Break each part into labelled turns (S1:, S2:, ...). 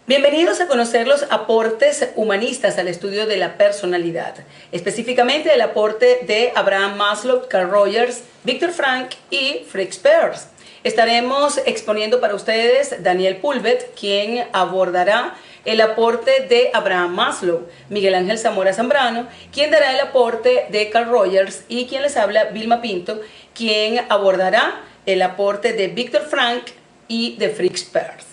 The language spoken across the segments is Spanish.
S1: Bienvenidos a conocer los aportes humanistas al estudio de la personalidad, específicamente el aporte de Abraham Maslow, Carl Rogers, Viktor Frankl y Fritz Perls. Estaremos exponiendo para ustedes Daniel Pulvet, quien abordará el aporte de Abraham Maslow, Miguel Ángel Zamora Zambrano, quien dará el aporte de Carl Rogers, y quien les habla, Vilma Pinto, quien abordará el aporte de Viktor Frankl y de Fritz Perls.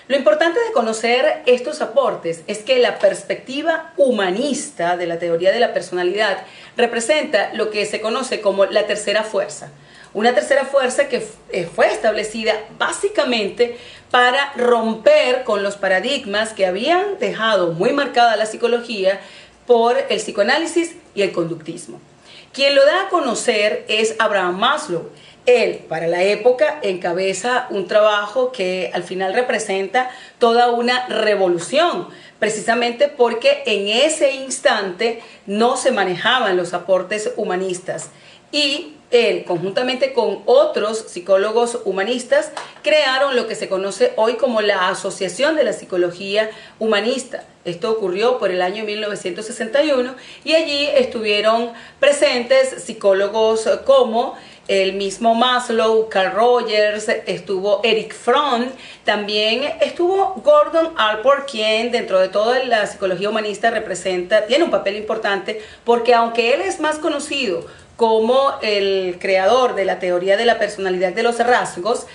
S1: Lo importante de conocer estos aportes es que la perspectiva humanista de la teoría de la personalidad representa lo que se conoce como la tercera fuerza. Una tercera fuerza que fue establecida básicamente para romper con los paradigmas que habían dejado muy marcada la psicología por el psicoanálisis y el conductismo. Quien lo da a conocer es Abraham Maslow. Él, para la época, encabeza un trabajo que al final representa toda una revolución, precisamente porque en ese instante no se manejaban los aportes humanistas. Y él, conjuntamente con otros psicólogos humanistas, crearon lo que se conoce hoy como la Asociación de la Psicología Humanista. Esto ocurrió por el año 1961 y allí estuvieron presentes psicólogos como el mismo Maslow, Carl Rogers, estuvo Erich Fromm, también estuvo Gordon Allport, quien dentro de toda la psicología humanista tiene un papel importante, porque aunque él es más conocido como el creador de la teoría de la personalidad de los rasgos,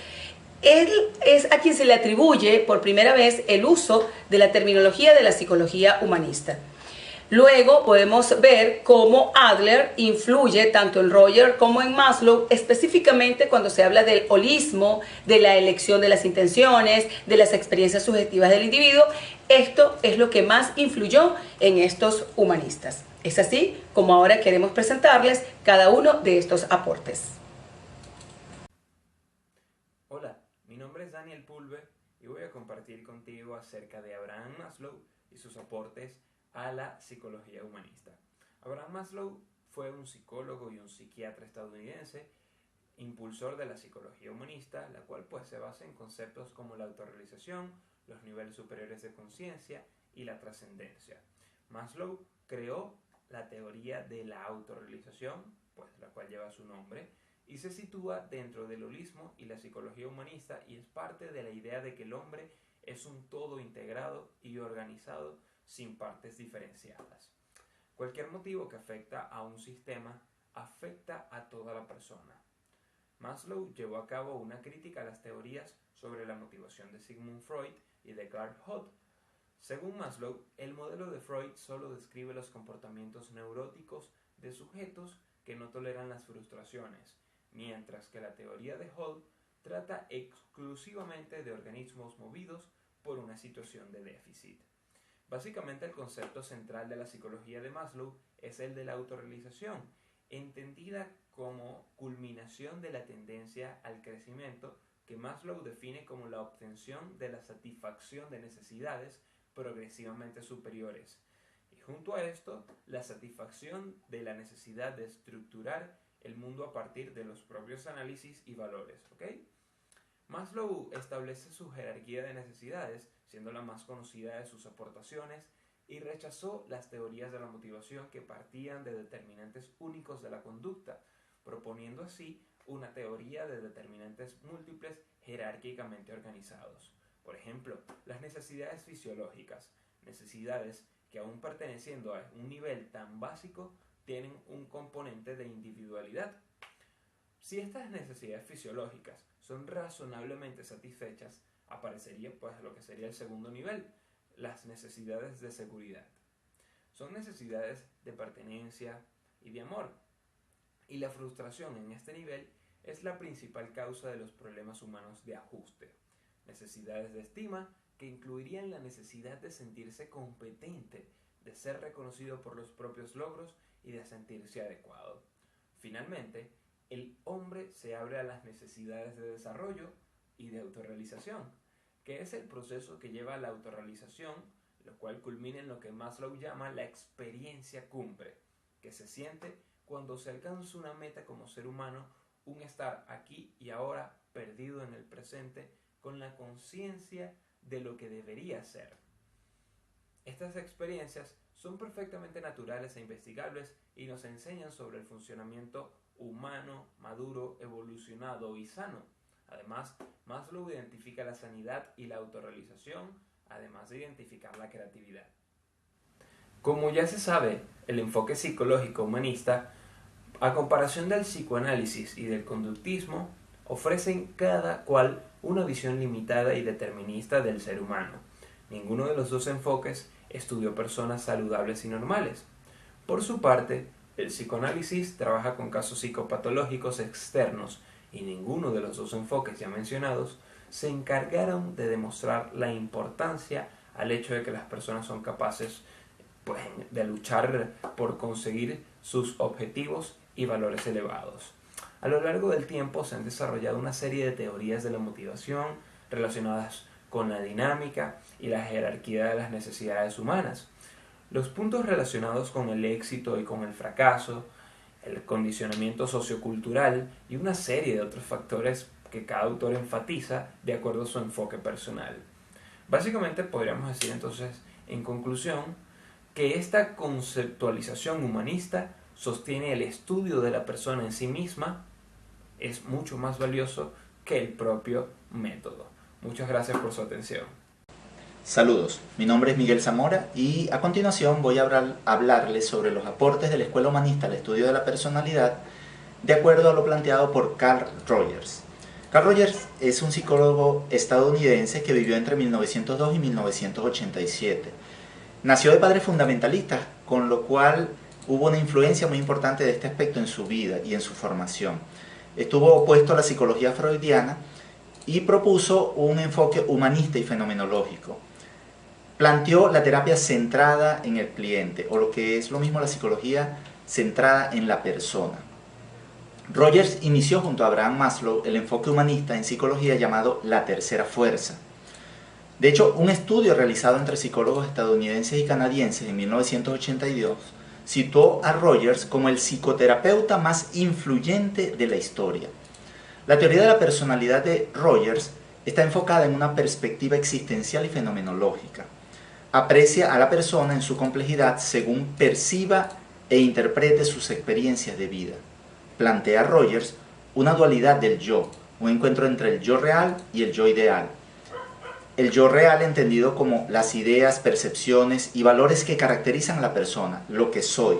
S1: él es a quien se le atribuye por primera vez el uso de la terminología de la psicología humanista. Luego podemos ver cómo Adler influye tanto en Rogers como en Maslow, específicamente cuando se habla del holismo, de la elección de las intenciones, de las experiencias subjetivas del individuo. Esto es lo que más influyó en estos humanistas. Es así como ahora queremos presentarles cada uno de estos aportes.
S2: Hola, mi nombre es Daniel Pulver y voy a compartir contigo acerca de Abraham Maslow y sus aportes a la psicología humanista. Abraham Maslow fue un psicólogo y un psiquiatra estadounidense, impulsor de la psicología humanista, la cual se basa en conceptos como la autorrealización, los niveles superiores de conciencia y la trascendencia. Maslow creó la teoría de la autorrealización, la cual lleva su nombre, y se sitúa dentro del holismo y la psicología humanista, y es parte de la idea de que el hombre es un todo integrado y organizado sin partes diferenciadas. Cualquier motivo que afecta a un sistema afecta a toda la persona. Maslow llevó a cabo una crítica a las teorías sobre la motivación de Sigmund Freud y de Carl Jung. Según Maslow, el modelo de Freud solo describe los comportamientos neuróticos de sujetos que no toleran las frustraciones, mientras que la teoría de Jung trata exclusivamente de organismos movidos por una situación de déficit. Básicamente, el concepto central de la psicología de Maslow es el de la autorrealización, entendida como culminación de la tendencia al crecimiento, que Maslow define como la obtención de la satisfacción de necesidades progresivamente superiores. Y junto a esto, la satisfacción de la necesidad de estructurar el mundo a partir de los propios análisis y valores. Maslow establece su jerarquía de necesidades, siendo la más conocida de sus aportaciones, y rechazó las teorías de la motivación que partían de determinantes únicos de la conducta, proponiendo así una teoría de determinantes múltiples jerárquicamente organizados. Por ejemplo, las necesidades fisiológicas, necesidades que aún perteneciendo a un nivel tan básico, tienen un componente de individualidad. Si estas necesidades fisiológicas son razonablemente satisfechas, aparecería lo que sería el segundo nivel, las necesidades de seguridad. Son necesidades de pertenencia y de amor. Y la frustración en este nivel es la principal causa de los problemas humanos de ajuste. Necesidades de estima que incluirían la necesidad de sentirse competente, de ser reconocido por los propios logros y de sentirse adecuado. Finalmente, el hombre se abre a las necesidades de desarrollo y de autorrealización, que es el proceso que lleva a la autorrealización, lo cual culmina en lo que Maslow llama la experiencia cumbre, que se siente cuando se alcanza una meta como ser humano, un estar aquí y ahora perdido en el presente con la conciencia de lo que debería ser. Estas experiencias son perfectamente naturales e investigables y nos enseñan sobre el funcionamiento humano, maduro, evolucionado y sano. Además, Maslow identifica la sanidad y la autorrealización, además de identificar la creatividad. Como ya se sabe, el enfoque psicológico humanista, a comparación del psicoanálisis y del conductismo, ofrecen cada cual una visión limitada y determinista del ser humano. Ninguno de los dos enfoques estudió personas saludables y normales. Por su parte, el psicoanálisis trabaja con casos psicopatológicos externos y ninguno de los dos enfoques ya mencionados se encargaron de demostrar la importancia al hecho de que las personas son capaces de luchar por conseguir sus objetivos y valores elevados. A lo largo del tiempo se han desarrollado una serie de teorías de la motivación relacionadas con la dinámica y la jerarquía de las necesidades humanas. Los puntos relacionados con el éxito y con el fracaso, el condicionamiento sociocultural y una serie de otros factores que cada autor enfatiza de acuerdo a su enfoque personal. Básicamente podríamos decir entonces, en conclusión, que esta conceptualización humanista sostiene el estudio de la persona en sí misma es mucho más valioso que el propio método. Muchas gracias por su atención.
S3: Saludos, mi nombre es Miguel Zamora y a continuación voy a hablarles sobre los aportes de la Escuela Humanista al estudio de la personalidad de acuerdo a lo planteado por Carl Rogers. Carl Rogers es un psicólogo estadounidense que vivió entre 1902 y 1987. Nació de padres fundamentalistas, con lo cual hubo una influencia muy importante de este aspecto en su vida y en su formación. Estuvo opuesto a la psicología freudiana y propuso un enfoque humanista y fenomenológico. Planteó la terapia centrada en el cliente, o lo que es lo mismo la psicología centrada en la persona. Rogers inició junto a Abraham Maslow el enfoque humanista en psicología llamado la tercera fuerza. De hecho, un estudio realizado entre psicólogos estadounidenses y canadienses en 1982 situó a Rogers como el psicoterapeuta más influyente de la historia. La teoría de la personalidad de Rogers está enfocada en una perspectiva existencial y fenomenológica. Aprecia a la persona en su complejidad según perciba e interprete sus experiencias de vida. Plantea Rogers una dualidad del yo, un encuentro entre el yo real y el yo ideal. El yo real entendido como las ideas, percepciones y valores que caracterizan a la persona, lo que soy,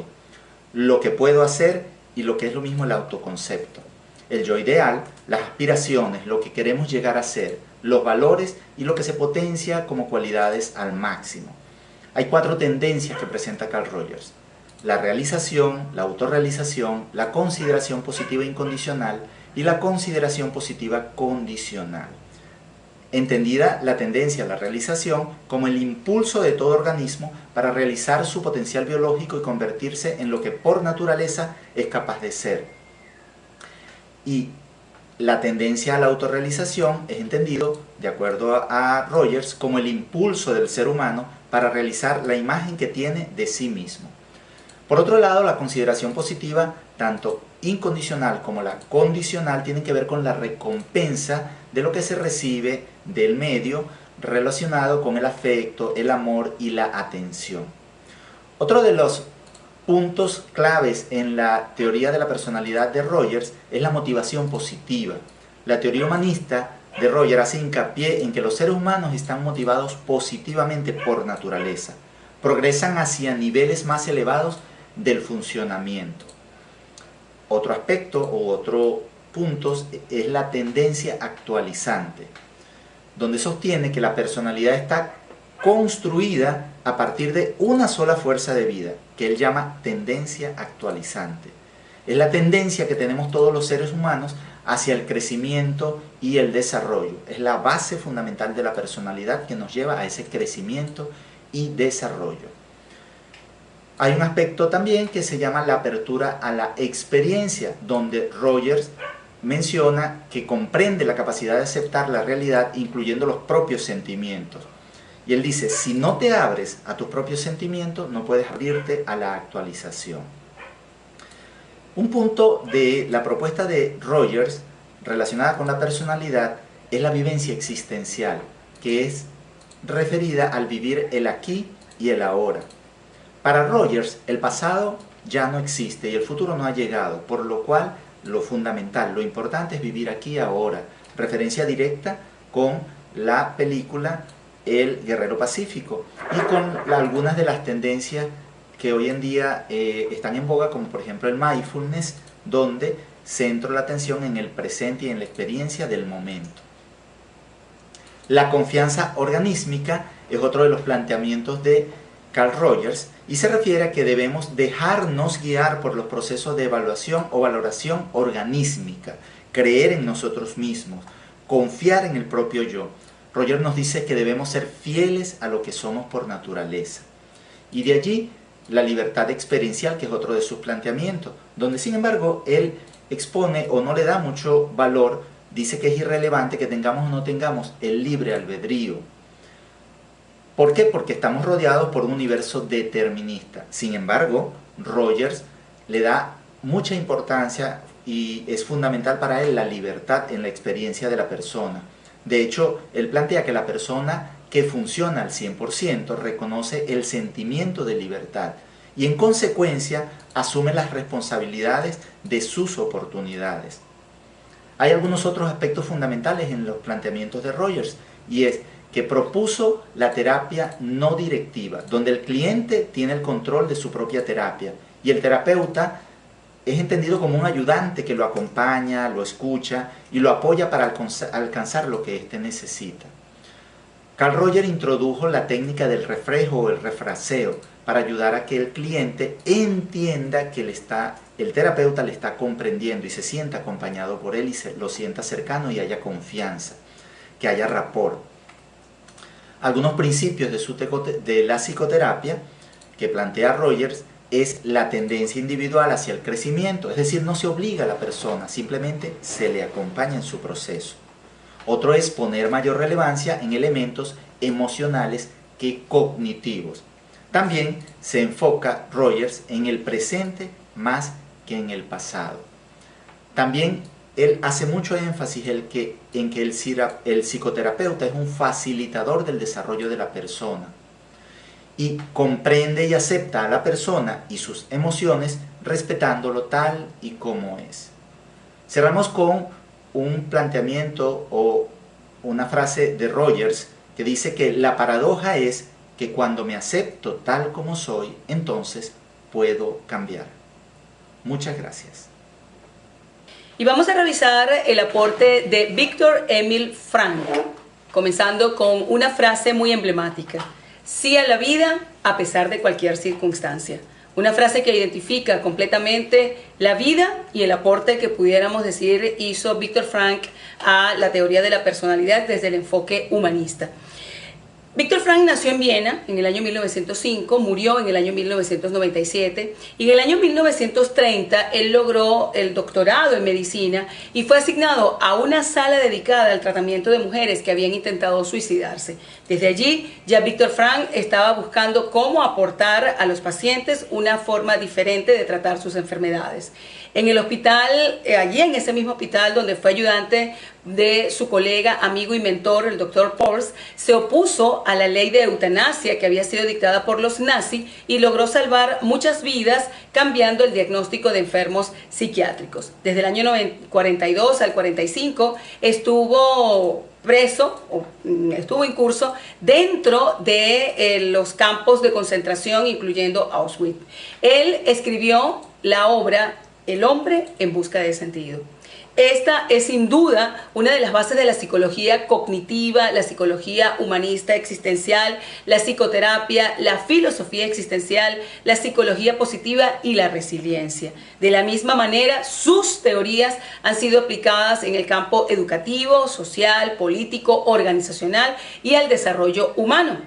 S3: lo que puedo hacer y lo que es lo mismo el autoconcepto. El yo ideal, las aspiraciones, lo que queremos llegar a ser, los valores y lo que se potencia como cualidades al máximo. Hay 4 tendencias que presenta Carl Rogers: la realización, la autorrealización, la consideración positiva incondicional y la consideración positiva condicional. Entendida la tendencia a la realización como el impulso de todo organismo para realizar su potencial biológico y convertirse en lo que por naturaleza es capaz de ser. Y la tendencia a la autorrealización es entendido, de acuerdo a Rogers, como el impulso del ser humano para realizar la imagen que tiene de sí mismo. Por otro lado, la consideración positiva, tanto incondicional como la condicional, tienen que ver con la recompensa de lo que se recibe del medio relacionado con el afecto, el amor y la atención. Otro de los puntos claves en la teoría de la personalidad de Rogers es la motivación positiva. La teoría humanista de Rogers hace hincapié en que los seres humanos están motivados positivamente por naturaleza. Progresan hacia niveles más elevados del funcionamiento. Otro aspecto o otro punto es la tendencia actualizante, donde sostiene que la personalidad está construida a partir de una sola fuerza de vida, que él llama tendencia actualizante. Es la tendencia que tenemos todos los seres humanos hacia el crecimiento y el desarrollo. Es la base fundamental de la personalidad que nos lleva a ese crecimiento y desarrollo. Hay un aspecto también que se llama la apertura a la experiencia, donde Rogers menciona que comprende la capacidad de aceptar la realidad, incluyendo los propios sentimientos. Y él dice, si no te abres a tus propios sentimientos, no puedes abrirte a la actualización. Un punto de la propuesta de Rogers relacionada con la personalidad es la vivencia existencial, que es referida al vivir el aquí y el ahora. Para Rogers, el pasado ya no existe y el futuro no ha llegado, por lo cual lo fundamental, lo importante es vivir aquí y ahora. Referencia directa con la película El Guerrero Pacífico y con algunas de las tendencias que hoy en día están en boga, como por ejemplo el mindfulness, donde centro la atención en el presente y en la experiencia del momento. La confianza organísmica es otro de los planteamientos de Carl Rogers y se refiere a que debemos dejarnos guiar por los procesos de evaluación o valoración organísmica, creer en nosotros mismos, confiar en el propio yo. Rogers nos dice que debemos ser fieles a lo que somos por naturaleza. Y de allí la libertad experiencial, que es otro de sus planteamientos, donde sin embargo él expone o no le da mucho valor, dice que es irrelevante que tengamos o no tengamos el libre albedrío. ¿Por qué? Porque estamos rodeados por un universo determinista. Sin embargo, Rogers le da mucha importancia y es fundamental para él la libertad en la experiencia de la persona. De hecho, él plantea que la persona que funciona al 100% reconoce el sentimiento de libertad y en consecuencia asume las responsabilidades de sus oportunidades. Hay algunos otros aspectos fundamentales en los planteamientos de Rogers y es que propuso la terapia no directiva, donde el cliente tiene el control de su propia terapia y el terapeuta es entendido como un ayudante que lo acompaña, lo escucha y lo apoya para alcanzar lo que éste necesita. Carl Rogers introdujo la técnica del reflejo o el refraseo para ayudar a que el cliente entienda que el terapeuta le está comprendiendo y se sienta acompañado por él y lo sienta cercano y haya confianza, que haya rapport. Algunos principios de la psicoterapia que plantea Rogers es la tendencia individual hacia el crecimiento, es decir, no se obliga a la persona, simplemente se le acompaña en su proceso. Otro es poner mayor relevancia en elementos emocionales que cognitivos. También se enfoca Rogers en el presente más que en el pasado. También él hace mucho énfasis en que el psicoterapeuta es un facilitador del desarrollo de la persona y comprende y acepta a la persona y sus emociones respetándolo tal y como es. Cerramos con un planteamiento o una frase de Rogers que dice que la paradoja es que cuando me acepto tal como soy, entonces puedo cambiar. Muchas gracias.
S1: Y vamos a revisar el aporte de Viktor Emil Frankl, comenzando con una frase muy emblemática: sí a la vida a pesar de cualquier circunstancia. Una frase que identifica completamente la vida y el aporte que pudiéramos decir hizo Viktor Frankl a la teoría de la personalidad desde el enfoque humanista. Viktor Frankl nació en Viena en el año 1905, murió en el año 1997 y en el año 1930 él logró el doctorado en medicina y fue asignado a una sala dedicada al tratamiento de mujeres que habían intentado suicidarse. Desde allí ya Viktor Frankl estaba buscando cómo aportar a los pacientes una forma diferente de tratar sus enfermedades. En el hospital, allí en ese mismo hospital donde fue ayudante de su colega, amigo y mentor, el doctor Pauls, se opuso a la ley de eutanasia que había sido dictada por los nazis y logró salvar muchas vidas cambiando el diagnóstico de enfermos psiquiátricos. Desde el año 42 al 45 estuvo preso, estuvo en curso dentro de los campos de concentración, incluyendo Auschwitz. Él escribió la obra El hombre en busca de sentido. Esta es sin duda una de las bases de la psicología cognitiva, la psicología humanista existencial, la psicoterapia, la filosofía existencial, la psicología positiva y la resiliencia. De la misma manera, sus teorías han sido aplicadas en el campo educativo, social, político, organizacional y al desarrollo humano.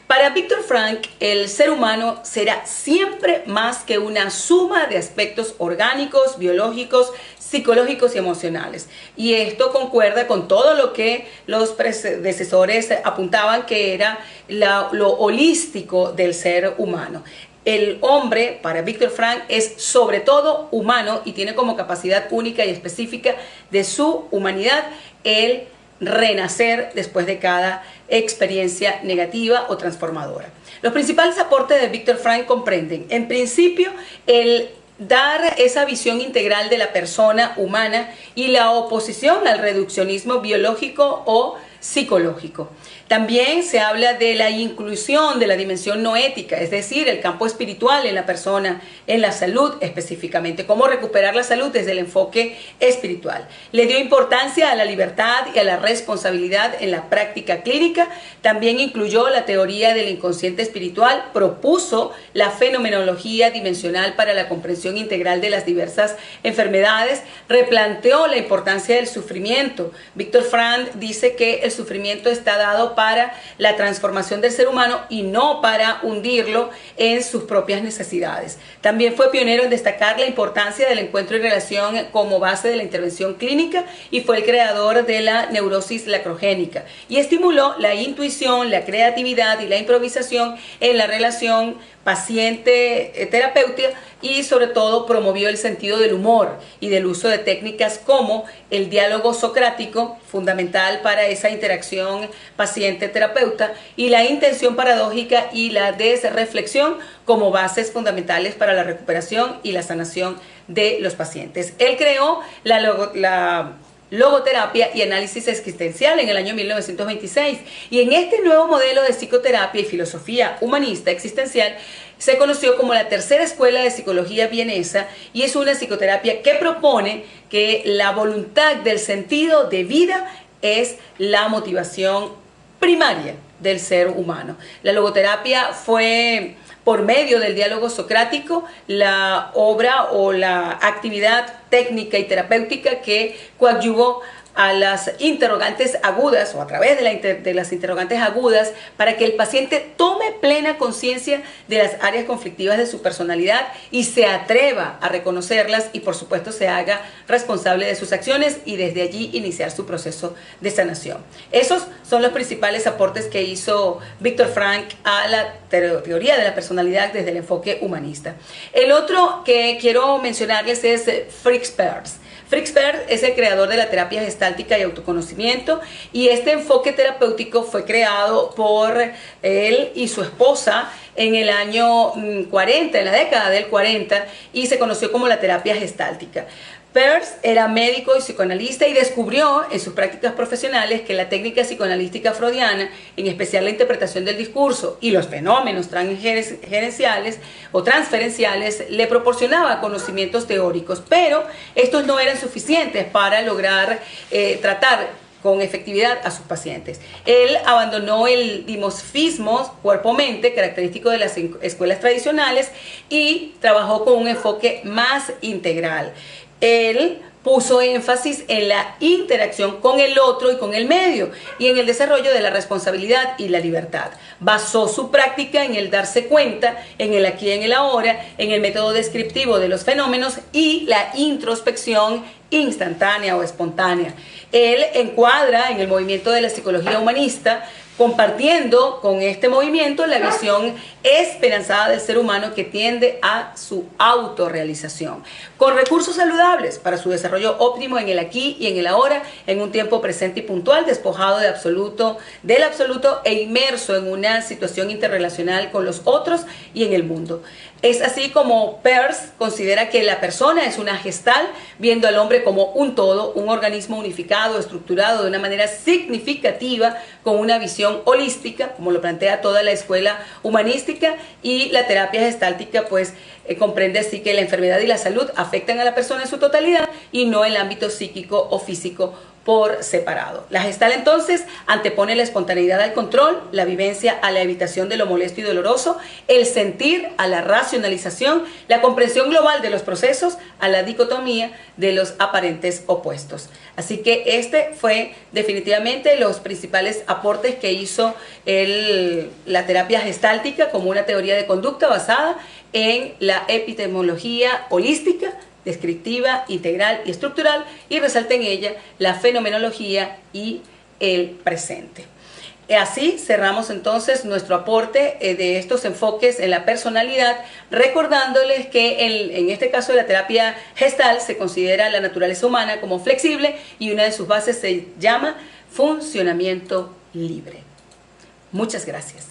S1: Para Viktor Frankl, el ser humano será siempre más que una suma de aspectos orgánicos, biológicos, psicológicos y emocionales. Y esto concuerda con todo lo que los predecesores apuntaban que era lo holístico del ser humano. El hombre, para Viktor Frankl, es sobre todo humano y tiene como capacidad única y específica de su humanidad el renacer después de cada experiencia negativa o transformadora. Los principales aportes de Viktor Frankl comprenden, en principio, el dar esa visión integral de la persona humana y la oposición al reduccionismo biológico o psicológico. También se habla de la inclusión de la dimensión no ética, es decir, el campo espiritual en la persona, en la salud específicamente, cómo recuperar la salud desde el enfoque espiritual. Le dio importancia a la libertad y a la responsabilidad en la práctica clínica. También incluyó la teoría del inconsciente espiritual, propuso la fenomenología dimensional para la comprensión integral de las diversas enfermedades, replanteó la importancia del sufrimiento. Viktor Frankl dice que el sufrimiento está dado para la transformación del ser humano y no para hundirlo en sus propias necesidades. También fue pionero en destacar la importancia del encuentro y relación como base de la intervención clínica y fue el creador de la neurosis lacrogénica y estimuló la intuición, la creatividad y la improvisación en la relación paciente-terapeuta y sobre todo promovió el sentido del humor y del uso de técnicas como el diálogo socrático, fundamental para esa interacción paciente-terapeuta, y la intención paradójica y la desreflexión como bases fundamentales para la recuperación y la sanación de los pacientes. Él creó la logoterapia y análisis existencial en el año 1926 y en este nuevo modelo de psicoterapia y filosofía humanista existencial se conoció como la tercera escuela de psicología vienesa y es una psicoterapia que propone que la voluntad del sentido de vida es la motivación primaria del ser humano. La logoterapia fue por medio del diálogo socrático, la obra o la actividad técnica y terapéutica que coadyuvó a las interrogantes agudas o a través de las interrogantes agudas para que el paciente tome plena conciencia de las áreas conflictivas de su personalidad y se atreva a reconocerlas y por supuesto se haga responsable de sus acciones y desde allí iniciar su proceso de sanación. Esos son los principales aportes que hizo Viktor Frankl a la teoría de la personalidad desde el enfoque humanista. El otro que quiero mencionarles es Fritz Perls. Fritz Perls es el creador de la terapia gestáltica y autoconocimiento y este enfoque terapéutico fue creado por él y su esposa en el año 40, en la década del 40 y se conoció como la terapia gestáltica. Perls era médico y psicoanalista y descubrió en sus prácticas profesionales que la técnica psicoanalística freudiana, en especial la interpretación del discurso y los fenómenos transgerenciales o transferenciales, le proporcionaba conocimientos teóricos, pero estos no eran suficientes para lograr tratar con efectividad a sus pacientes. Él abandonó el dimorfismo cuerpo-mente, característico de las escuelas tradicionales, y trabajó con un enfoque más integral. Él puso énfasis en la interacción con el otro y con el medio y en el desarrollo de la responsabilidad y la libertad. Basó su práctica en el darse cuenta, en el aquí y en el ahora, en el método descriptivo de los fenómenos y la introspección instantánea o espontánea. Él encuadra en el movimiento de la psicología humanista, compartiendo con este movimiento la visión esperanzada del ser humano que tiende a su autorrealización, con recursos saludables para su desarrollo óptimo en el aquí y en el ahora, en un tiempo presente y puntual, despojado del absoluto e inmerso en una situación interrelacional con los otros y en el mundo. Es así como Perls considera que la persona es una gestal, viendo al hombre como un todo, un organismo unificado, estructurado de una manera significativa, con una visión holística, como lo plantea toda la escuela humanística, y la terapia gestáltica pues comprende así que la enfermedad y la salud afectan a la persona en su totalidad y no el ámbito psíquico o físico por separado. La Gestalt entonces antepone la espontaneidad al control, la vivencia a la evitación de lo molesto y doloroso, el sentir a la racionalización, la comprensión global de los procesos a la dicotomía de los aparentes opuestos. Así que este fue definitivamente los principales aportes que hizo la terapia gestáltica como una teoría de conducta basada en la epistemología holística, descriptiva, integral y estructural, y resalta en ella la fenomenología y el presente. Así cerramos entonces nuestro aporte de estos enfoques en la personalidad, recordándoles que en este caso de la terapia gestal se considera la naturaleza humana como flexible y una de sus bases se llama funcionamiento libre. Muchas gracias.